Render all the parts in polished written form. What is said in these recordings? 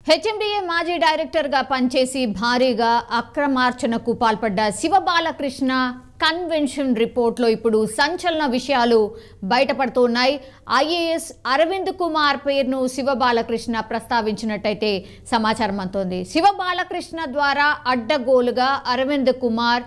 HMDA మాజీ డైరెక్టర్గా పనిచేసి భారీగా అక్రమార్చనకు పాల్పడ్డ శివబాలకృష్ణ కన్వెన్షన్ రిపోర్ట్లో ఇప్పుడు సంచలన విషయాలు బయటపడుతున్నాయి. ఐఏఎస్ అరవింద్ కుమార్ పేరును శివబాలకృష్ణ ప్రస్తావించినట్టయితే సమాచారం అందుతోంది. శివబాలకృష్ణ ద్వారా అడ్డగోలుగా అరవింద్ కుమార్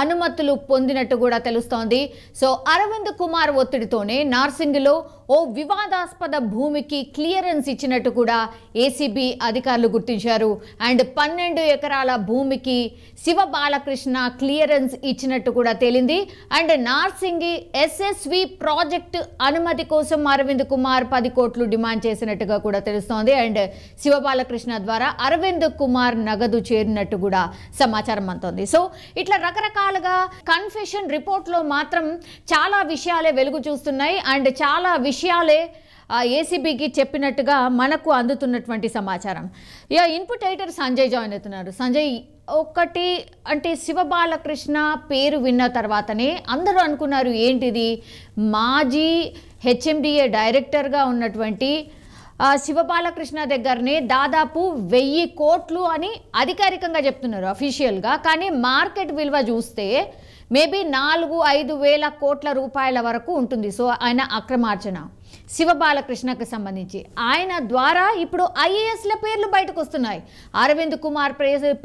అనుమతులు పొందినట్టు కూడా తెలుస్తోంది. సో అరవింద్ కుమార్ ఒత్తిడితోనే నార్సింగిలో ఓ వివాదాస్పద భూమికి క్లియరెన్స్ ఇచ్చినట్టు కూడా ఏసీబీ అధికారులు గుర్తించారు. అండ్ 12 ఎకరాల భూమికి శివబాలకృష్ణ క్లియరెన్స్ ఇచ్చినట్టు కూడా తేలింది. అండ్ నార్సింగి ఎస్ఎస్వి ప్రాజెక్టు అనుమతి కోసం అరవింద్ కుమార్ 10 కోట్లు డిమాండ్ చేసినట్టుగా కూడా తెలుస్తోంది. అండ్ శివబాలకృష్ణ ద్వారా అరవింద్ కుమార్ నగదు చేరినట్టు కూడా సమాచారం అందుతోంది. సో ఇట్లా రకరకాలుగా కన్ఫెషన్ రిపోర్ట్లో మాత్రం చాలా విషయాలే వెలుగు చూస్తున్నాయి. అండ్ చాలా విషయాలే ఏసీబీకి చెప్పినట్టుగా మనకు అందుతున్నటువంటి సమాచారం. ఇన్పుట్ ఎడిటర్ సంజయ్ జాయిన్ అవుతున్నారు. సంజయ్, ఒకటి అంటే శివబాలకృష్ణ పేరు విన్న తర్వాతనే అందరూ అనుకున్నారు ఏంటిది, మాజీ హెచ్ఎండిఏ డైరెక్టర్గా ఉన్నటువంటి శివబాలకృష్ణ దగ్గరనే దాదాపు 1000 కోట్లు అని అధికారికంగా చెప్తున్నారు అఫీషియల్గా. కానీ మార్కెట్ విలువ చూస్తే మేబీ 4-5 వేల కోట్ల రూపాయల వరకు ఉంటుంది. సో ఆయన అక్రమార్జన శివబాలకృష్ణకు సంబంధించి ఆయన ద్వారా ఇప్పుడు ఐఏఎస్ల పేర్లు బయటకు వస్తున్నాయి. అరవింద్ కుమార్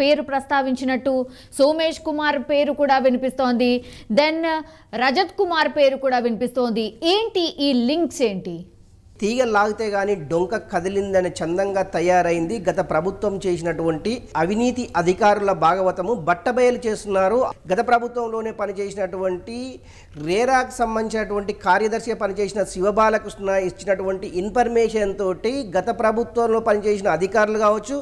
పేరు ప్రస్తావించినట్టు సోమేష్ కుమార్ పేరు కూడా వినిపిస్తోంది. దెన్ రజత్ కుమార్ పేరు కూడా వినిపిస్తోంది. ఏంటి ఈ లింక్స్ ఏంటి? తీగ లాగితే గానీ డొంక కదిలిందనే చందంగా తయారైంది గత ప్రభుత్వం చేసినటువంటి అవినీతి అధికారుల భాగవతము బట్టబయలు చేస్తున్నారు. గత ప్రభుత్వంలోనే పనిచేసినటువంటి రేరాకు సంబంధించినటువంటి కార్యదర్శిగా పనిచేసిన శివబాలకృష్ణ ఇచ్చినటువంటి ఇన్ఫర్మేషన్ తోటి గత ప్రభుత్వంలో పనిచేసిన అధికారులు కావచ్చు,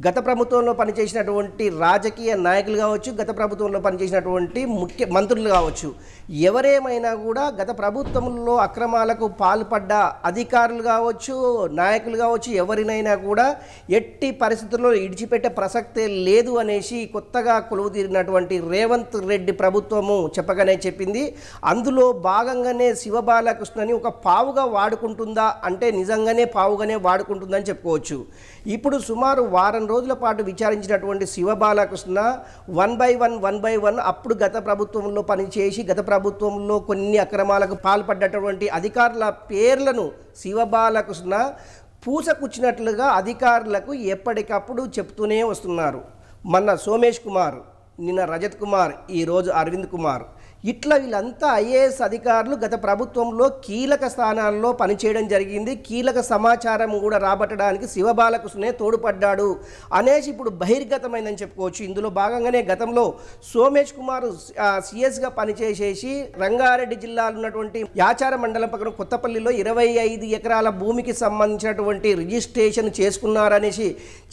గత ప్రభుత్వంలో పనిచేసినటువంటి రాజకీయ నాయకులు కావచ్చు, గత ప్రభుత్వంలో పనిచేసినటువంటి ముఖ్య మంత్రులు కావచ్చు, ఎవరేమైనా కూడా గత ప్రభుత్వంలో అక్రమాలకు పాల్పడ్డ అధికారులు కావచ్చు, నాయకులు కావచ్చు, ఎవరినైనా కూడా ఎట్టి పరిస్థితుల్లో ఇడిచిపెట్టే ప్రసక్తే లేదు అనేసి కొత్తగా కొలువు తీరినటువంటి రేవంత్ రెడ్డి ప్రభుత్వము చెప్పగానే చెప్పింది. అందులో భాగంగానే శివబాలకృష్ణని ఒక పావుగా వాడుకుంటుందా అంటే నిజంగానే పావుగానే వాడుకుంటుందని చెప్పుకోవచ్చు. ఇప్పుడు సుమారు వారం రోజుల పాటు విచారించినటువంటి శివబాలకృష్ణ 1 by 1 అప్పుడు గత ప్రభుత్వంలో పనిచేసి గత ప్రభుత్వంలో కొన్ని అక్రమాలకు పాల్పడ్డటువంటి అధికారుల పేర్లను శివబాలకృష్ణ పూసకుచ్చినట్లుగా అధికారులకు ఎప్పటికప్పుడు చెప్తూనే వస్తున్నారు. మొన్న సోమేష్ కుమార్, నిన్న రజత్ కుమార్, ఈరోజు అరవింద్ కుమార్, ఇట్లా వీళ్ళంతా ఐఏఎస్ అధికారులు గత ప్రభుత్వంలో కీలక స్థానాల్లో పనిచేయడం జరిగింది. కీలక సమాచారం కూడా రాబట్టడానికి శివబాలకృష్ణనే తోడ్పడ్డాడు అనేసి ఇప్పుడు బహిర్గతమైందని చెప్పుకోవచ్చు. ఇందులో భాగంగానే గతంలో సోమేష్ కుమార్ సిఎస్గా పనిచేసేసి రంగారెడ్డి జిల్లాలో ఉన్నటువంటి యాచార మండలం పక్కన కొత్తపల్లిలో 25 ఎకరాల భూమికి సంబంధించినటువంటి రిజిస్ట్రేషన్ చేసుకున్నారనేసి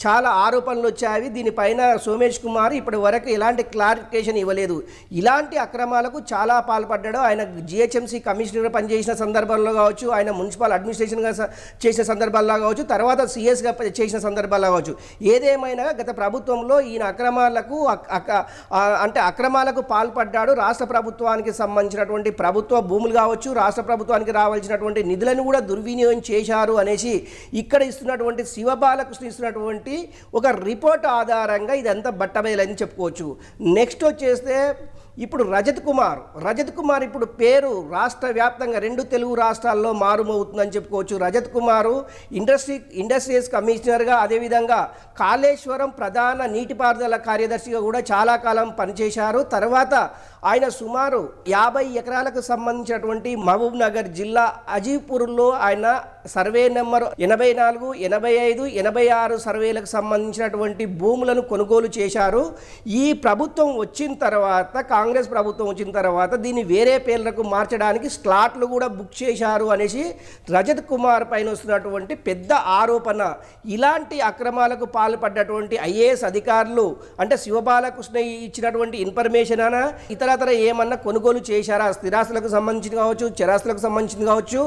చాలా ఆరోపణలు వచ్చాయి. దీనిపైన సోమేష్ కుమార్ ఇప్పటి వరకు ఎలాంటి క్లారిఫికేషన్ ఇవ్వలేదు. ఇలాంటి అక్రమాలకు చాలా పాల్పడ్డాడు. ఆయన జిహెచ్ఎంసీ కమిషనర్గా పనిచేసిన సందర్భంలో కావచ్చు, ఆయన మున్సిపల్ అడ్మినిస్ట్రేషన్గా చేసిన సందర్భాల్లో కావచ్చు, తర్వాత సిఎస్గా చేసిన సందర్భాల్లో కావచ్చు, ఏదేమైనా గత ప్రభుత్వంలో ఈయన అక్రమాలకు పాల్పడ్డాడు. రాష్ట్ర ప్రభుత్వానికి సంబంధించినటువంటి ప్రభుత్వ భూములు కావచ్చు, రాష్ట్ర ప్రభుత్వానికి రావాల్సినటువంటి నిధులను కూడా దుర్వినియోగం చేశారు అనేసి ఇక్కడ ఇస్తున్నటువంటి శివబాలకృష్ణ ఇస్తున్నటువంటి ఒక రిపోర్ట్ ఆధారంగా ఇదంతా బట్టబయలని చెప్పుకోవచ్చు. నెక్స్ట్ వచ్చేస్తే ఇప్పుడు రజత్ కుమార్ ఇప్పుడు పేరు రాష్ట్ర వ్యాప్తంగా 2 తెలుగు రాష్ట్రాల్లో మారుమవుతుందని చెప్పుకోవచ్చు. రజత్ కుమారు ఇండస్ట్రీస్ కమిషనర్గా, అదేవిధంగా కాళేశ్వరం ప్రధాన నీటిపారుదల కార్యదర్శిగా కూడా చాలా కాలం పనిచేశారు. తర్వాత ఆయన సుమారు 50 ఎకరాలకు సంబంధించినటువంటి మహబూబ్ నగర్ జిల్లా అజీపూర్లో ఆయన సర్వే నెంబర్ 84, 85, 86 సర్వేలకు సంబంధించినటువంటి భూములను కొనుగోలు చేశారు. ఈ ప్రభుత్వం వచ్చిన తర్వాత, కాంగ్రెస్ ప్రభుత్వం వచ్చిన తర్వాత దీన్ని వేరే పేర్లకు మార్చడానికి స్లాట్లు కూడా బుక్ చేశారు అనేసి రజత్ కుమార్ పైన వస్తున్నటువంటి పెద్ద ఆరోపణ. ఇలాంటి అక్రమాలకు పాల్పడ్డటువంటి ఐఏఎస్ అధికారులు అంటే శివబాలకృష్ణ ఇచ్చినటువంటి ఇన్ఫర్మేషన్ అనా ఇతరతర ఏమన్నా కొనుగోలు చేశారా, స్థిరాస్తులకు సంబంధించి కావచ్చు, చరాస్తులకు సంబంధించింది కావచ్చు,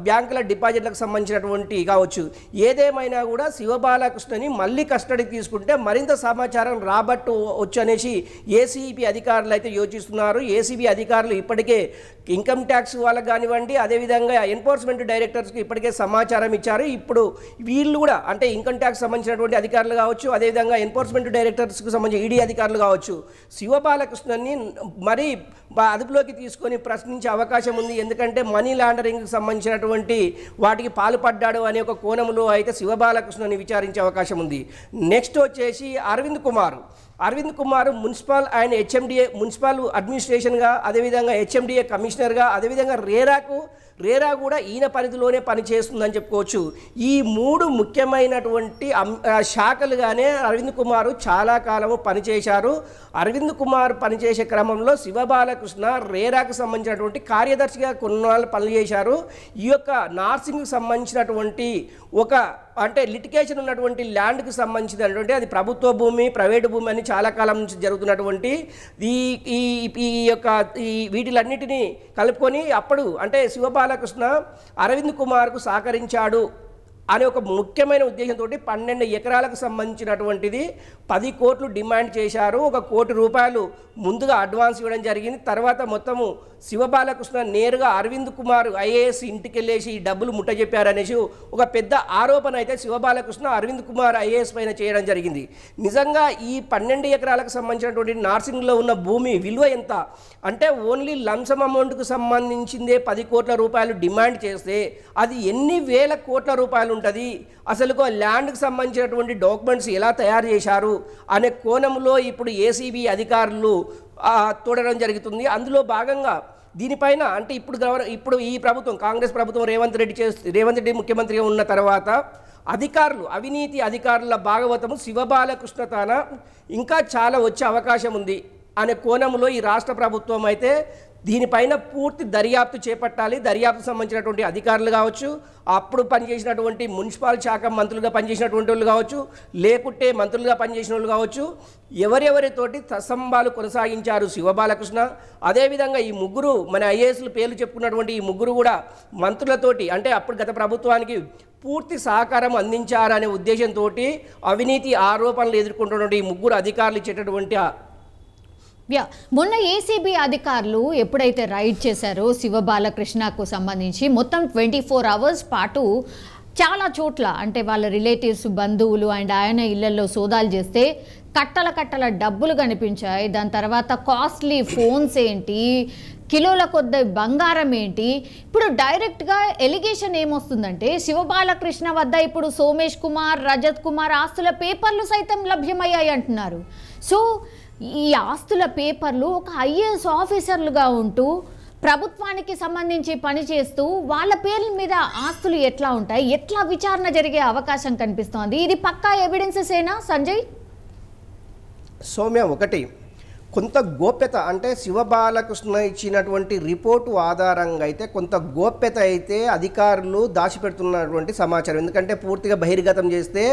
బ్యాంకుల డిపాజిట్లకు సంబంధించినటువంటి కావచ్చు, ఏదేమైనా కూడా శివబాలకృష్ణని మళ్ళీ కస్టడీకి తీసుకుంటే మరింత సమాచారం రాబట్టు వచ్చనేసి ఏసీబీ అధికారులు అయితే యోచిస్తున్నారు. ఏసీబీ అధికారులు ఇప్పటికే ఇన్కమ్ ట్యాక్స్ వాళ్ళకి కానివ్వండి, అదేవిధంగా ఎన్ఫోర్స్మెంట్ డైరెక్టర్స్కి ఇప్పటికే సమాచారం ఇచ్చారు. ఇప్పుడు వీళ్ళు కూడా అంటే ఇన్కమ్ ట్యాక్స్ సంబంధించినటువంటి అధికారులు కావచ్చు, అదేవిధంగా ఎన్ఫోర్స్మెంట్ డైరెక్టర్స్కి సంబంధించిన ఈడీ అధికారులు కావచ్చు, శివబాలకృష్ణన్ని మరీ అదుపులోకి తీసుకొని ప్రశ్నించే అవకాశం ఉంది. ఎందుకంటే మనీ లాండరింగ్కి సంబంధించినటువంటి వాటికి పాల్పడ్డాడు అనే ఒక కోణంలో అయితే శివబాలకృష్ణని విచారించే అవకాశం ఉంది. నెక్స్ట్ వచ్చేసి Aravind Kumar municipal and HMDA municipal అడ్మినిస్ట్రేషన్గా, అదేవిధంగా హెచ్ఎండిఏ కమిషనర్గా, అదేవిధంగా రేరా కూడా ఈయన పరిధిలోనే పనిచేస్తుందని చెప్పుకోవచ్చు. ఈ 3 ముఖ్యమైనటువంటి శాఖలుగానే అరవింద్ కుమార్ చాలా కాలము పనిచేశారు. అరవింద్ కుమార్ పనిచేసే క్రమంలో శివబాలకృష్ణ రేరాకు సంబంధించినటువంటి కార్యదర్శిగా కొన్నాళ్ళు పనిచేశారు. ఈ యొక్క నార్సింగ్కి సంబంధించినటువంటి ఒక అంటే లిటిగేషన్ ఉన్నటువంటి ల్యాండ్కి సంబంధించినటువంటి అది ప్రభుత్వ భూమి, ప్రైవేటు భూమి అని చాలా కాలం నుంచి జరుగుతున్నటువంటి ఈ యొక్క వీటిలన్నిటినీ కలుపుకొని అప్పుడు అంటే శివబాలకృష్ణ అరవింద్ కుమార్కు సహకరించాడు అనే ఒక ముఖ్యమైన ఉద్దేశంతో 12 ఎకరాలకు సంబంధించినటువంటిది 10 కోట్లు డిమాండ్ చేశారు. 1 కోటి రూపాయలు ముందుగా అడ్వాన్స్ ఇవ్వడం జరిగింది. తర్వాత మొత్తము శివబాలకృష్ణ నేరుగా అరవింద్ కుమార్ ఐఏఎస్ ఇంటికి వెళ్ళేసి ఈ డబ్బులు ముట్టజెప్పారనేసి ఒక పెద్ద ఆరోపణ అయితే శివబాలకృష్ణ అరవింద్ కుమార్ ఐఏఎస్ పైన చేయడం జరిగింది. నిజంగా ఈ 12 ఎకరాలకు సంబంధించినటువంటి నార్సింగ్లో ఉన్న భూమి విలువ ఎంత అంటే ఓన్లీ లంసమ్ అమౌంట్కు సంబంధించిందే 10 కోట్ల రూపాయలు డిమాండ్ చేస్తే అది ఎన్ని వేల కోట్ల రూపాయలు ఉంటుంది, అసలు ల్యాండ్కి సంబంధించినటువంటి డాక్యుమెంట్స్ ఎలా తయారు చేశారు అనే కోణంలో ఇప్పుడు ఏసీబీ అధికారులు తోడడం జరుగుతుంది. అందులో భాగంగా దీనిపైన అంటే ఇప్పుడు ఈ ప్రభుత్వం కాంగ్రెస్ ప్రభుత్వం రేవంత్ రెడ్డి ముఖ్యమంత్రిగా ఉన్న తర్వాత అవినీతి అధికారుల భాగవతము శివబాలకృష్ణ తాన ఇంకా చాలా వచ్చే అవకాశం ఉంది అనే కోణంలో ఈ రాష్ట్ర ప్రభుత్వం అయితే దీనిపైన పూర్తి దర్యాప్తు చేపట్టాలి. దర్యాప్తు సంబంధించినటువంటి అధికారులు కావచ్చు, అప్పుడు పనిచేసినటువంటి మున్సిపల్ శాఖ మంత్రులుగా పనిచేసినటువంటి వాళ్ళు కావచ్చు, లేకుంటే మంత్రులుగా పనిచేసిన వాళ్ళు కావచ్చు, ఎవరెవరితోటి తసంబాలు కొనసాగించారు శివబాలకృష్ణ. అదేవిధంగా ఈ ముగ్గురు మన ఐఏఎస్లు పేర్లు చెప్పుకున్నటువంటి ఈ ముగ్గురు కూడా మంత్రులతోటి అంటే అప్పుడు గత ప్రభుత్వానికి పూర్తి సహకారం అందించారనే ఉద్దేశంతో అవినీతి ఆరోపణలు ఎదుర్కొంటున్నటువంటి ఈ ముగ్గురు అధికారులు ఇచ్చేటటువంటి మొన్న ఏసీబీ అధికారులు ఎప్పుడైతే రైడ్ చేశారో శివబాలకృష్ణకు సంబంధించి మొత్తం 24 అవర్స్ పాటు చాలా చోట్ల అంటే వాళ్ళ రిలేటివ్స్, బంధువులు అండ్ ఆయన ఇళ్లలో సోదాలు చేస్తే కట్టల డబ్బులు కనిపించాయి. దాని తర్వాత కాస్ట్లీ ఫోన్స్ ఏంటి, కిలోల కొద్ది బంగారం ఏంటి. ఇప్పుడు డైరెక్ట్గా ఎలిగేషన్ ఏమొస్తుందంటే శివబాలకృష్ణ వద్ద ఇప్పుడు సోమేష్ కుమార్, రజత్ కుమార్ ఆస్తుల పేపర్లు సైతం లభ్యమయ్యాయి అంటున్నారు. సో ఈ ఆస్తుల పేపర్లు ఒక ఐఏఎస్ ఆఫీసర్లుగా ఉంటూ ప్రభుత్వానికి సంబంధించి పనిచేస్తూ వాళ్ళ పేర్ల మీద ఆస్తులు ఎట్లా ఉంటాయి, ఎట్లా విచారణ జరిగే అవకాశం కనిపిస్తోంది? ఇది పక్కా ఎవిడెన్సెసేనా సంజయ్? సౌమ్య, ఒకటి కొంత గోప్యత అంటే శివబాలకృష్ణ ఇచ్చినటువంటి రిపోర్టు ఆధారంగా అయితే కొంత గోప్యత అయితే అధికారులు దాచిపెడుతున్నటువంటి సమాచారం. ఎందుకంటే పూర్తిగా బహిర్గతం చేస్తే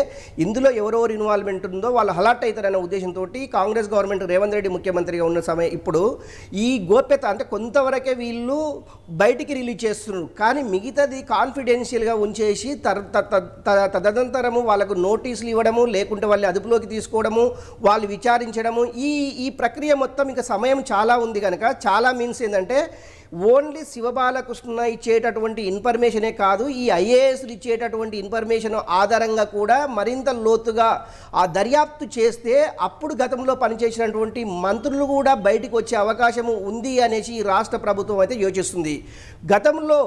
ఇందులో ఎవరెవరు ఇన్వాల్వ్మెంట్ ఉందో వాళ్ళు అలర్ట్ అవుతారనే ఉద్దేశంతో కాంగ్రెస్ గవర్నమెంట్ రేవంత్ రెడ్డి ముఖ్యమంత్రిగా ఉన్న సమయం ఇప్పుడు ఈ గోప్యత అంటే కొంతవరకే వీళ్ళు బయటికి రిలీజ్ చేస్తున్నారు. కానీ మిగతాది కాన్ఫిడెన్షియల్గా ఉంచేసి తదనంతరము వాళ్ళకు నోటీసులు ఇవ్వడము, లేకుంటే వాళ్ళు అదుపులోకి తీసుకోవడము, వాళ్ళు విచారించడము, ఈ ప్రక్రియ మొత్తం ఇంకా సమయం చాలా ఉంది కనుక చాలా మీన్స్ ఏంటంటే ఓన్లీ శివబాలకృష్ణ ఇచ్చేటటువంటి ఇన్ఫర్మేషనే కాదు, ఈ ఐఏఎస్లు ఇచ్చేటటువంటి ఇన్ఫర్మేషన్ ఆధారంగా కూడా మరింత లోతుగా ఆ దర్యాప్తు చేస్తే అప్పుడు గతంలో పనిచేసినటువంటి మంత్రులు కూడా బయటికి వచ్చే అవకాశం ఉంది అనేసి ఈ రాష్ట్ర ప్రభుత్వం అయితే యోచిస్తుంది. గతంలో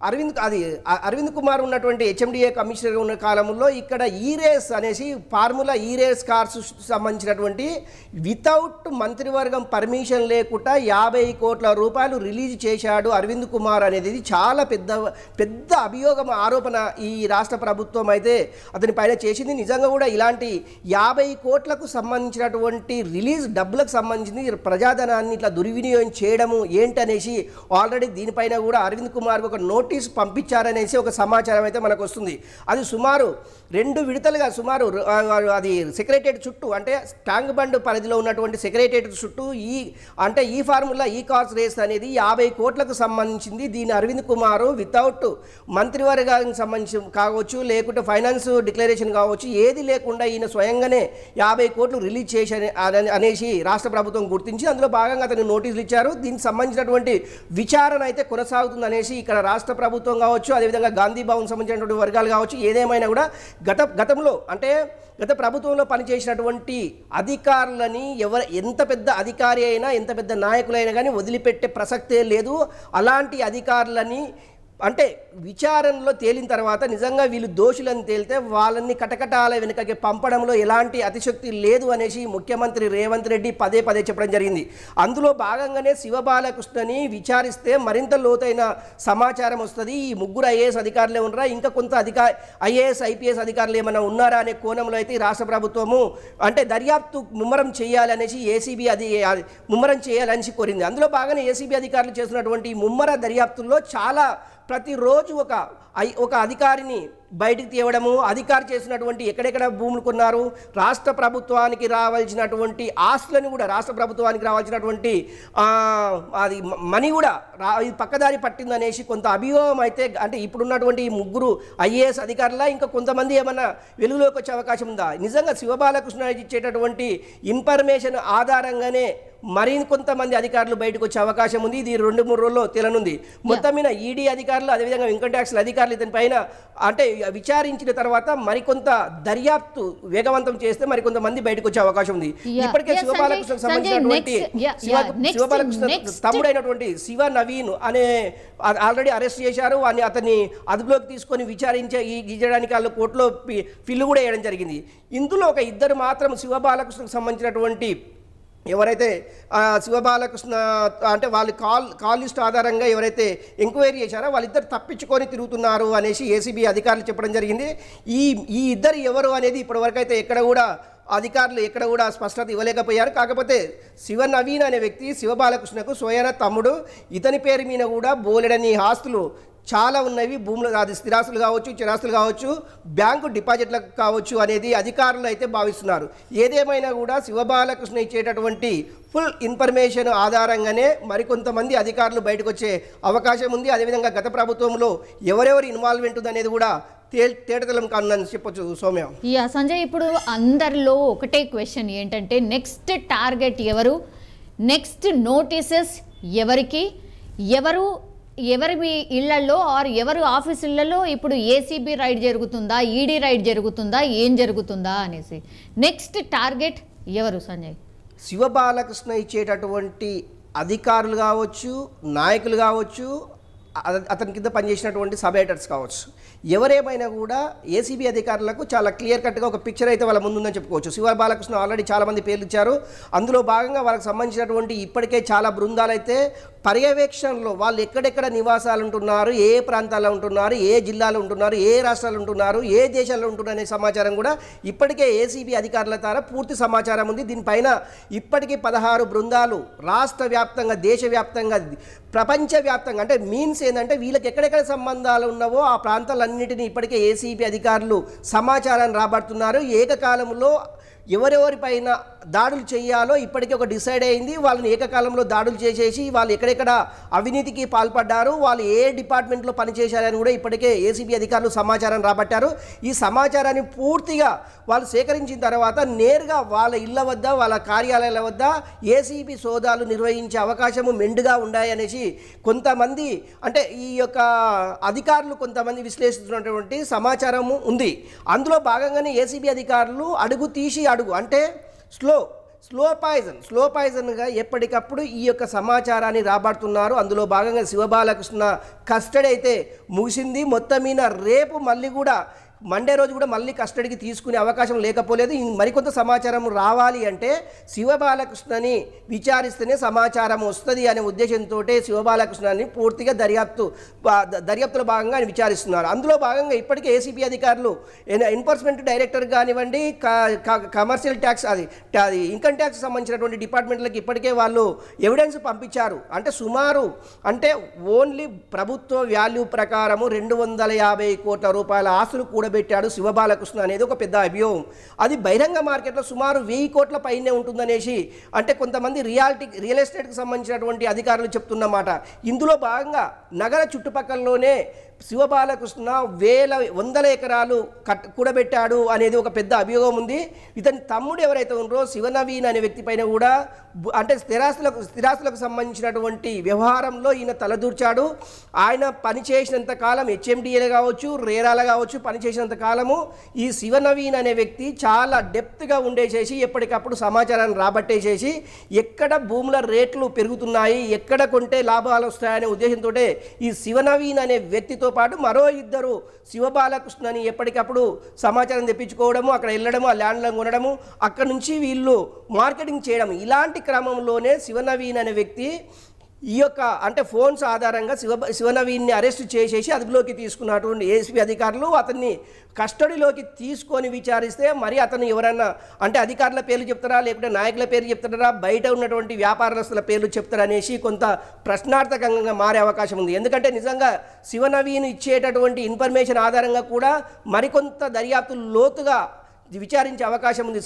అరవింద్ కుమార్ ఉన్నటువంటి హెచ్ఎండిఏ కమిషనర్ ఉన్న కాలంలో ఇక్కడ ఈరేస్ అనేసి ఫార్ములా ఈరేస్ కార్స్ సంబంధించినటువంటి వితౌట్ మంత్రివర్గం పర్మిషన్ లేకుండా 50 కోట్ల రూపాయలు రిలీజ్ చేశాడు అరవింద్ కుమార్ అనేది చాలా పెద్ద అభియోగం ఆరోపణ ఈ రాష్ట్ర ప్రభుత్వం అయితే అతని పైన చేసింది. నిజంగా కూడా ఇలాంటి 50 కోట్లకు సంబంధించినటువంటి రిలీజ్ డబ్బులకు సంబంధించి ప్రజాధనాన్ని ఇట్లా దుర్వినియోగం చేయడము ఏంటనేసి ఆల్రెడీ దీనిపైన కూడా అరవింద్ కుమార్ ఒక నోటీస్ నోటీస్ పంపించారనేసి ఒక సమాచారం అయితే మనకు వస్తుంది. అది సుమారు 2 విడతలుగా సుమారు అది సెక్రటేరియట్ చుట్టూ అంటే ట్యాంక్ బండ్ పరిధిలో ఉన్నటువంటి సెక్రటేరియట్ చుట్టూ ఈ ఫార్ములా ఈ కార్స్ రేస్ అనేది 50 కోట్లకు సంబంధించింది. దీని అరవింద్ కుమార్ వితౌట్ మంత్రివర్గానికి సంబంధించి కావచ్చు, లేకుంటే ఫైనాన్స్ డిక్లరేషన్ కావచ్చు, ఏది లేకుండా ఈయన స్వయంగానే 50 కోట్లు రిలీజ్ చేసి అనేసి రాష్ట్ర ప్రభుత్వం గుర్తించి అందులో భాగంగా అతను నోటీసులు ఇచ్చారు. దీనికి సంబంధించినటువంటి విచారణ అయితే కొనసాగుతుంది అనేసి ఇక్కడ రాష్ట్ర ప్రభుత్వం కావచ్చు, అదేవిధంగా గాంధీ భవన్ సంబంధించినటువంటి వర్గాలు కావచ్చు, ఏదేమైనా కూడా గతంలో అంటే గత ప్రభుత్వంలో పనిచేసినటువంటి అధికారులని ఎంత పెద్ద అధికారి అయినా ఎంత పెద్ద నాయకులైనా కానీ వదిలిపెట్టే ప్రసక్తే లేదు. అలాంటి అధికారులని అంటే విచారణలో తేలిన తర్వాత నిజంగా వీళ్ళు దోషులని తేలితే వాళ్ళని కటకటాల వెనుకకి పంపడంలో ఎలాంటి అతిశక్తి లేదు అనేసి ముఖ్యమంత్రి రేవంత్ రెడ్డి పదే చెప్పడం జరిగింది. అందులో భాగంగానే శివబాలకృష్ణని విచారిస్తే మరింత లోతైన సమాచారం వస్తుంది. ఈ 3 ఐఏఎస్ అధికారులే ఉన్నారా, ఇంకా కొంత ఐఏఎస్ ఐపీఎస్ అధికారులు ఏమైనా ఉన్నారా అనే కోణంలో అయితే రాష్ట్ర ప్రభుత్వము అంటే దర్యాప్తు ముమ్మరం చేయాలనేసి ఏసీబీ ముమ్మరం చేయాలనేసి కోరింది. అందులో భాగంగా ఏసీబీ అధికారులు చేస్తున్నటువంటి ముమ్మర దర్యాప్తుల్లో చాలా ప్రతిరోజు ఒక అధికారిని బయటికి తీయడము, అధికారి చేసినటువంటి ఎక్కడెక్కడ భూములు కొన్నారు, రాష్ట్ర ప్రభుత్వానికి రావాల్సినటువంటి ఆస్తులను కూడా రాష్ట్ర ప్రభుత్వానికి రావాల్సినటువంటి అది మనీ కూడా పక్కదారి పట్టిందనేసి కొంత అభియోగం అయితే అంటే ఇప్పుడున్నటువంటి 3 ఐఏఎస్ అధికారుల ఇంకా కొంతమంది ఏమన్నా వెలుగులోకి వచ్చే అవకాశం ఉందా? నిజంగా శివబాలకృష్ణ ఇచ్చేటటువంటి ఇన్ఫర్మేషన్ ఆధారంగానే కొంతమంది అధికారులు బయటకు వచ్చే అవకాశం ఉంది. ఇది 2-3 రోజుల్లో తేలనుంది. మొత్తం మీద ఈడీ అధికారులు అదేవిధంగా ఇన్కమ్ ట్యాక్స్ అధికారులు ఇతని పైన అంటే విచారించిన తర్వాత మరికొంత దర్యాప్తు వేగవంతం చేస్తే మరికొంతమంది బయటకు వచ్చే అవకాశం ఉంది. ఇప్పటికే శివబాలకృష్ణకు సంబంధించినటువంటి శివబాలకృష్ణ తమ్ముడైనటువంటి శివ నవీన్ అనే ఆల్రెడీ అరెస్ట్ చేశారు. అతన్ని అదుపులోకి తీసుకొని విచారించడానికి వాళ్ళు కోర్టులో ఫిల్లు కూడా వేయడం జరిగింది. ఇందులో ఒక 2 మాత్రం శివబాలకృష్ణకు సంబంధించినటువంటి ఎవరైతే శివబాలకృష్ణ అంటే వాళ్ళు కాల్ లిస్ట్ ఆధారంగా ఎవరైతే ఎంక్వైరీ చేశారో వాళ్ళిద్దరు తప్పించుకొని తిరుగుతున్నారు అనేసి ఏసీబీ అధికారులు చెప్పడం జరిగింది. ఈ ఇద్దరు ఎవరు అనేది ఇప్పటివరకు అయితే అధికారులు ఎక్కడ కూడా స్పష్టత ఇవ్వలేకపోయారు. కాకపోతే శివ నవీన్ అనే వ్యక్తి శివబాలకృష్ణకు స్వయన తమ్ముడు. ఇతని పేరు మీద కూడా బోలెడని ఆస్తులు చాలా ఉన్నవి. భూములు అది స్థిరాస్తులు కావచ్చు, చిరాస్తులు కావచ్చు, బ్యాంకు డిపాజిట్లకు కావచ్చు అనేది అధికారులు అయితే భావిస్తున్నారు. ఏదేమైనా కూడా శివబాలకృష్ణ ఇచ్చేటటువంటి ఫుల్ ఇన్ఫర్మేషన్ ఆధారంగానే మరికొంతమంది అధికారులు బయటకు వచ్చే అవకాశం ఉంది. అదేవిధంగా గత ప్రభుత్వంలో ఎవరెవరు ఇన్వాల్వ్మెంట్ ఉంది అనేది కూడా తేటతలం కానుందని చెప్పొచ్చు. సౌమ్య, సంజయ్, ఇప్పుడు అందరిలో ఒకటే క్వశ్చన్ ఏంటంటే నెక్స్ట్ టార్గెట్ ఎవరు, నెక్స్ట్ నోటీసెస్ ఎవరికి, ఎవరి ఇళ్లలో ఆర్ ఎవరు ఆఫీసులలో ఇప్పుడు ఏసీబీ రైడ్ జరుగుతుందా, ఈడీ రైడ్ జరుగుతుందా, ఏం జరుగుతుందా అనేసి నెక్స్ట్ టార్గెట్ ఎవరు సంజయ్? శివబాలకృష్ణ ఇచ్చేటటువంటి అధికారులు కావచ్చు, నాయకులు కావచ్చు, అతని కింద పనిచేసినటువంటి సబ్-ఎడిటర్స్ కావచ్చు, ఎవరేమైనా కూడా ఏసీబీ అధికారులకు చాలా క్లియర్ కట్గా ఒక పిక్చర్ అయితే వాళ్ళ ముందుందని చెప్పుకోవచ్చు. శివబాలకృష్ణ ఆల్రెడీ చాలామంది పేర్లు ఇచ్చారు. అందులో భాగంగా వాళ్ళకి సంబంధించినటువంటి ఇప్పటికే చాలా బృందాలు అయితే పర్యవేక్షణలో వాళ్ళు ఎక్కడెక్కడ నివాసాలు ఉంటున్నారు, ఏ ప్రాంతాల్లో ఉంటున్నారు, ఏ జిల్లాలో ఉంటున్నారు, ఏ రాష్ట్రాలు ఉంటున్నారు, ఏ దేశాల్లో ఉంటున్నారు అనే సమాచారం కూడా ఇప్పటికే ఏసీబీ అధికారుల ద్వారా పూర్తి సమాచారం ఉంది. దీనిపైన ఇప్పటికీ 16 బృందాలు రాష్ట్ర వ్యాప్తంగా, దేశవ్యాప్తంగా, ప్రపంచవ్యాప్తంగా అంటే మీన్స్ ఏంటంటే వీళ్ళకి ఎక్కడెక్కడ సంబంధాలు ఉన్నావో ఆ ప్రాంతాలన్నింటినీ ఇప్పటికే ఏసీబీ అధికారులు సమాచారాన్ని రాబడుతున్నారు. ఏకకాలంలో ఎవరెవరిపైన దాడులు చేయాలో ఇప్పటికీ ఒక డిసైడ్ అయింది. వాళ్ళని ఏకకాలంలో దాడులు చేసేసి వాళ్ళు ఎక్కడెక్కడ అవినీతికి పాల్పడ్డారు, వాళ్ళు ఏ డిపార్ట్మెంట్లో పనిచేశారని కూడా ఇప్పటికే ఏసీబీ అధికారులు సమాచారం రాబట్టారు. ఈ సమాచారాన్ని పూర్తిగా వాళ్ళు సేకరించిన తర్వాత నేరుగా వాళ్ళ ఇళ్ల వద్ద, వాళ్ళ కార్యాలయాల వద్ద ఏసీబీ సోదాలు నిర్వహించే అవకాశము మెండుగా ఉన్నాయనేసి కొంతమంది అంటే ఈ యొక్క అధికారులు కొంతమంది విశ్లేషిస్తున్నటువంటి సమాచారము ఉంది. అందులో భాగంగానే ఏసీబీ అధికారులు అడుగు అంటే స్లో పాయిజన్గా ఎప్పటికప్పుడు ఈ యొక్క సమాచారాన్ని రాబడుతున్నారు. అందులో భాగంగా శివబాలకృష్ణ కస్టడీ అయితే ముగిసింది. మొత్తం మీద రేపు మళ్ళీ కూడా మండే రోజు కూడా మళ్ళీ కస్టడీకి తీసుకునే అవకాశం లేకపోలేదు. మరికొంత సమాచారం రావాలి అంటే శివబాలకృష్ణని విచారిస్తేనే సమాచారం వస్తుంది అనే ఉద్దేశంతో శివబాలకృష్ణని పూర్తిగా దర్యాప్తులో భాగంగా ఆయన విచారిస్తున్నారు. అందులో భాగంగా ఇప్పటికే ఏసీబీ అధికారులు ఎన్ఫోర్స్మెంట్ డైరెక్టర్ కానివ్వండి, కమర్షియల్ ట్యాక్స్ అది ఇన్కమ్ ట్యాక్స్ సంబంధించినటువంటి డిపార్ట్మెంట్లకు ఇప్పటికే వాళ్ళు ఎవిడెన్స్ పంపించారు. అంటే సుమారు ఓన్లీ ప్రభుత్వ వాల్యూ ప్రకారము 250 కోట్ల రూపాయల ఆస్తులు కూడబెట్టాడు శివబాలకృష్ణ అనేది ఒక పెద్ద అభియోగం. అది బహిరంగ మార్కెట్లో సుమారు 1000 కోట్ల పైనే ఉంటుందనేసి అంటే కొంతమంది రియల్ ఎస్టేట్కి సంబంధించినటువంటి అధికారులు చెప్తున్నమాట. ఇందులో భాగంగా నగర చుట్టుపక్కలలోనే శివబాలకృష్ణ వందల ఎకరాలు కూడబెట్టాడు అనేది ఒక పెద్ద అభియోగం ఉంది. ఇతని తమ్ముడు ఎవరైతే ఉన్నారో శివనవీన్ అనే వ్యక్తి పైన కూడా అంటే స్థిరాస్తులకు సంబంధించినటువంటి వ్యవహారంలో ఈయన తలదూర్చాడు. ఆయన పనిచేసినంత కాలం హెచ్ఎండిఏలు కావచ్చు, రేరాలు కావచ్చు, పనిచేసినంత కాలము ఈ శివనవీన్ అనే వ్యక్తి చాలా డెప్త్గా ఉండేసేసి ఎప్పటికప్పుడు సమాచారాన్ని రాబట్టేసేసి ఎక్కడ భూముల రేట్లు పెరుగుతున్నాయి, ఎక్కడ కొంటే లాభాలు వస్తాయనే ఉద్దేశంతో ఈ శివనవీన్ అనే వ్యక్తితో పాటు మరో ఇద్దరు శివబాలకృష్ణని ఎప్పటికప్పుడు సమాచారం తెప్పించుకోవడము, అక్కడ వెళ్ళడము, ఆ ల్యాండ్లను కొనడము, అక్కడ నుంచి వీళ్ళు మార్కెటింగ్ చేయడం. ఇలాంటి క్రమంలోనే శివనవీన్ అనే వ్యక్తి ఈ యొక్క అంటే ఫోన్స్ ఆధారంగా శివనవీన్ని అరెస్ట్ చేసేసి అదుపులోకి తీసుకున్నటువంటి ఏసీబీ అధికారులు అతన్ని కస్టడీలోకి తీసుకొని విచారిస్తే మరి అతను ఎవరన్నా అంటే అధికారుల పేర్లు చెప్తారా, లేకుంటే నాయకుల పేర్లు చెప్తారా, బయట ఉన్నటువంటి వ్యాపారస్తుల పేర్లు చెప్తారా అనేసి కొంత ప్రశ్నార్థకంగా మారే అవకాశం ఉంది. ఎందుకంటే నిజంగా శివనవీన్ ఇచ్చేటటువంటి ఇన్ఫర్మేషన్ ఆధారంగా కూడా మరికొంత దర్యాప్తు లోతుగా విచారించే అవకాశం ఉంది.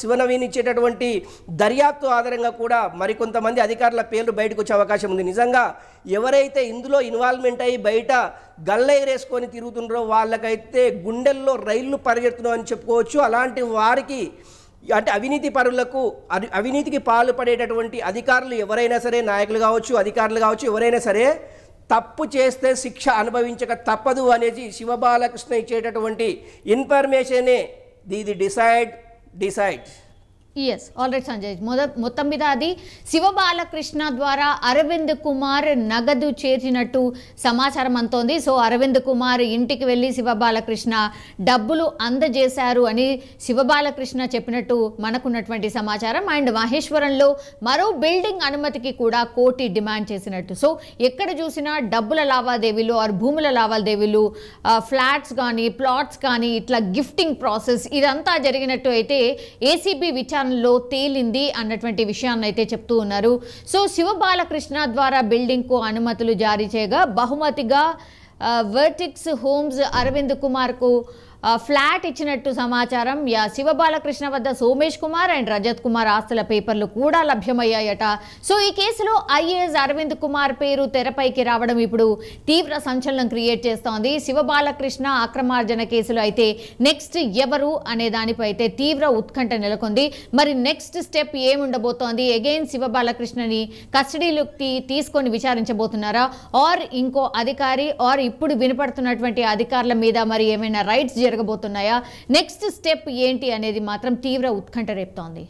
శివనవీన్ ఇచ్చేటటువంటి దర్యాప్తు ఆధారంగా కూడా మరికొంతమంది అధికారుల పేర్లు బయటకు వచ్చే అవకాశం ఉంది. నిజంగా ఎవరైతే ఇందులో ఇన్వాల్వ్మెంట్ అయ్యి బయట గల్ల ఎగరేసుకొని తిరుగుతున్నారో వాళ్ళకైతే గుండెల్లో రైళ్లు పరిగెడుతున్నాం అని చెప్పుకోవచ్చు. అలాంటి వారికి అంటే అవినీతి పరులకు అవినీతికి పాల్పడేటటువంటి అధికారులు ఎవరైనా సరే, నాయకులు కావచ్చు, అధికారులు కావచ్చు, ఎవరైనా సరే తప్పు చేస్తే శిక్ష అనుభవించక తప్పదు అనేది శివబాలకృష్ణ ఇచ్చేటటువంటి ఇన్ఫర్మేషనే ఇది డిసైడ్. ఎస్, ఆల్రెడీ సంజయ్ మొత్తం మీద అది శివబాలకృష్ణ ద్వారా అరవింద్ కుమార్ నగదు చేర్చినట్టు సమాచారం అంతోంది. సో అరవింద్ కుమార్ ఇంటికి వెళ్ళి శివబాలకృష్ణ డబ్బులు అందజేశారు అని శివబాలకృష్ణ చెప్పినట్టు మనకున్నటువంటి సమాచారం. అండ్ మహేశ్వరంలో మరో బిల్డింగ్ అనుమతికి కూడా కోటి డిమాండ్ చేసినట్టు. సో ఎక్కడ చూసినా డబ్బుల లావాదేవీలు ఆర్ భూముల లావాదేవీలు, ఫ్లాట్స్ కానీ ప్లాట్స్ కానీ ఇట్లా గిఫ్టింగ్ ప్రాసెస్ ఇదంతా జరిగినట్టు అయితే ఏసీబీ విచారణ లో తేలింది అన్నటువంటి విషయాన్ని అయితే చెప్తూ ఉన్నారు. సో శివబాలకృష్ణ ద్వారా బిల్డింగ్ కు అనుమతులు జారీ చేయగా బహుమతిగా వర్టిక్స్ హోమ్స్ అరవింద్ కుమార్ కు ఫ్లాట్ ఇచ్చినట్టు సమాచారం. శివబాలకృష్ణ వద్ద సోమేష్ కుమార్ అండ్ రజత్ కుమార్ ఆస్తుల పేపర్లు కూడా లభ్యమయ్యాయట. సో ఈ కేసులో ఐఏఎస్ అరవింద్ కుమార్ పేరు తెరపైకి రావడం ఇప్పుడు తీవ్ర సంచలనం క్రియేట్ చేస్తోంది. శివబాలకృష్ణ అక్రమార్జన కేసులో అయితే నెక్స్ట్ ఎవరు అనే దానిపై అయితే తీవ్ర ఉత్కంఠ నెలకొంది. మరి నెక్స్ట్ స్టెప్ ఏముండబోతోంది? అగైన్ శివబాలకృష్ణని కస్టడీలోకి తీసుకొని విచారించబోతున్నారా, ఆర్ ఇంకో అధికారి ఆర్ ఇప్పుడు వినపడుతున్నటువంటి అధికారుల మీద మరి ఏమైనా రైట్స్ జరగబోతున్నాయా? నెక్స్ట్ స్టెప్ ఏంటి అనేది మాత్రం తీవ్ర ఉత్కంఠ రేపుతోంది.